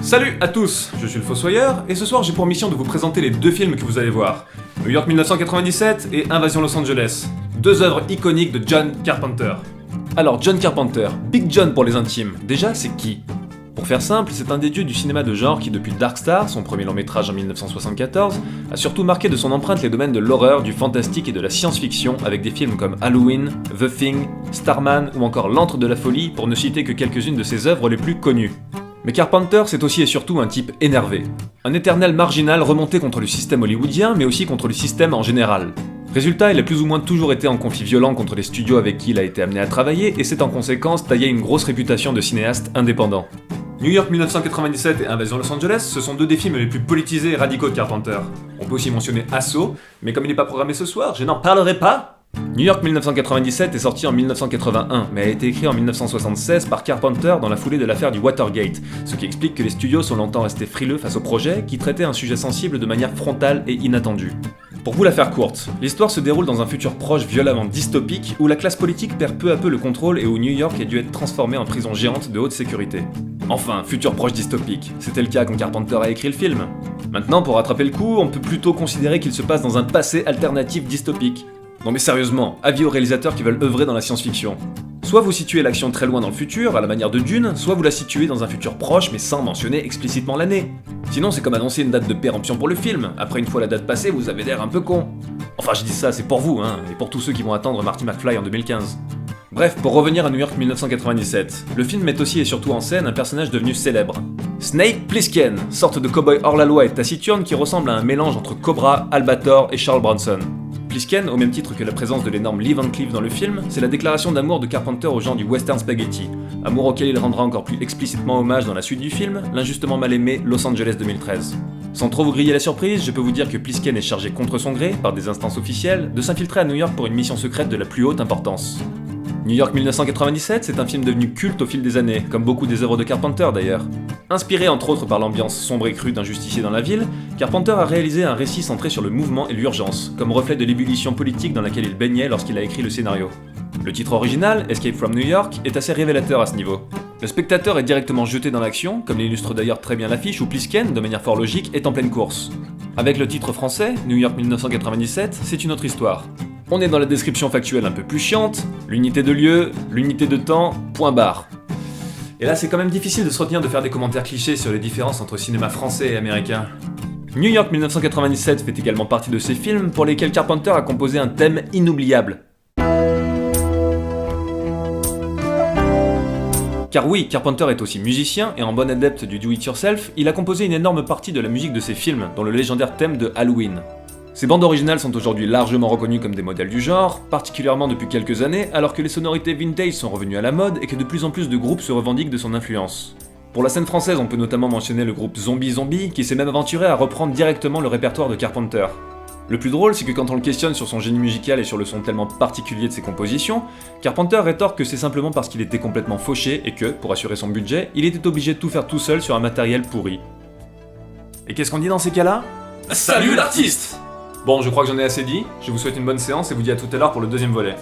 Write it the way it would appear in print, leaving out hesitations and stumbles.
Salut à tous, je suis le Fossoyeur, et ce soir j'ai pour mission de vous présenter les deux films que vous allez voir. New York 1997 et Invasion Los Angeles, deux œuvres iconiques de John Carpenter. Alors John Carpenter, Big John pour les intimes, déjà c'est qui ? Pour faire simple, c'est un des dieux du cinéma de genre qui depuis Dark Star, son premier long métrage en 1974, a surtout marqué de son empreinte les domaines de l'horreur, du fantastique et de la science-fiction avec des films comme Halloween, The Thing, Starman ou encore L'Antre de la Folie pour ne citer que quelques-unes de ses œuvres les plus connues. Mais Carpenter, c'est aussi et surtout un type énervé. Un éternel marginal remonté contre le système hollywoodien, mais aussi contre le système en général. Résultat, il a plus ou moins toujours été en conflit violent contre les studios avec qui il a été amené à travailler, et s'est en conséquence taillé une grosse réputation de cinéaste indépendant. New York 1997 et Invasion Los Angeles, ce sont deux des films les plus politisés et radicaux de Carpenter. On peut aussi mentionner Assaut, mais comme il n'est pas programmé ce soir, je n'en parlerai pas. New York 1997 est sorti en 1981, mais a été écrit en 1976 par Carpenter dans la foulée de l'affaire du Watergate, ce qui explique que les studios sont longtemps restés frileux face au projet, qui traitait un sujet sensible de manière frontale et inattendue. Pour vous la faire courte, l'histoire se déroule dans un futur proche violemment dystopique, où la classe politique perd peu à peu le contrôle et où New York a dû être transformée en prison géante de haute sécurité. Enfin, futur proche dystopique, c'était le cas quand Carpenter a écrit le film. Maintenant, pour rattraper le coup, on peut plutôt considérer qu'il se passe dans un passé alternatif dystopique. Non mais sérieusement, avis aux réalisateurs qui veulent œuvrer dans la science-fiction. Soit vous situez l'action très loin dans le futur, à la manière de Dune, soit vous la situez dans un futur proche mais sans mentionner explicitement l'année. Sinon c'est comme annoncer une date de péremption pour le film, après une fois la date passée vous avez l'air un peu con. Enfin je dis ça, c'est pour vous, et pour tous ceux qui vont attendre Marty McFly en 2015. Bref, pour revenir à New York 1997, le film met aussi et surtout en scène un personnage devenu célèbre. Snake Plissken, sorte de cow-boy hors-la-loi et taciturne qui ressemble à un mélange entre Cobra, Albator et Charles Bronson. Plissken, au même titre que la présence de l'énorme Lee Van Cleef dans le film, c'est la déclaration d'amour de Carpenter au genre du western spaghetti, amour auquel il rendra encore plus explicitement hommage dans la suite du film, l'injustement mal aimé Los Angeles 2013. Sans trop vous griller la surprise, je peux vous dire que Plissken est chargé contre son gré, par des instances officielles, de s'infiltrer à New York pour une mission secrète de la plus haute importance. New York 1997, c'est un film devenu culte au fil des années, comme beaucoup des œuvres de Carpenter d'ailleurs. Inspiré entre autres par l'ambiance sombre et crue d'un justicier dans la ville, Carpenter a réalisé un récit centré sur le mouvement et l'urgence, comme reflet de l'ébullition politique dans laquelle il baignait lorsqu'il a écrit le scénario. Le titre original, Escape from New York, est assez révélateur à ce niveau. Le spectateur est directement jeté dans l'action, comme l'illustre d'ailleurs très bien l'affiche où Plissken, de manière fort logique, est en pleine course. Avec le titre français, New York 1997, c'est une autre histoire. On est dans la description factuelle un peu plus chiante, l'unité de lieu, l'unité de temps, point barre. Et là c'est quand même difficile de se retenir de faire des commentaires clichés sur les différences entre cinéma français et américain. New York 1997 fait également partie de ces films pour lesquels Carpenter a composé un thème inoubliable. Car oui, Carpenter est aussi musicien et en bon adepte du do-it-yourself, il a composé une énorme partie de la musique de ses films, dont le légendaire thème de Halloween. Ces bandes originales sont aujourd'hui largement reconnues comme des modèles du genre, particulièrement depuis quelques années, alors que les sonorités vintage sont revenues à la mode et que de plus en plus de groupes se revendiquent de son influence. Pour la scène française, on peut notamment mentionner le groupe Zombie Zombie, qui s'est même aventuré à reprendre directement le répertoire de Carpenter. Le plus drôle, c'est que quand on le questionne sur son génie musical et sur le son tellement particulier de ses compositions, Carpenter rétorque que c'est simplement parce qu'il était complètement fauché et que, pour assurer son budget, il était obligé de tout faire tout seul sur un matériel pourri. Et qu'est-ce qu'on dit dans ces cas-là ? Salut l'artiste ! Bon, je crois que j'en ai assez dit, je vous souhaite une bonne séance et vous dis à tout à l'heure pour le deuxième volet.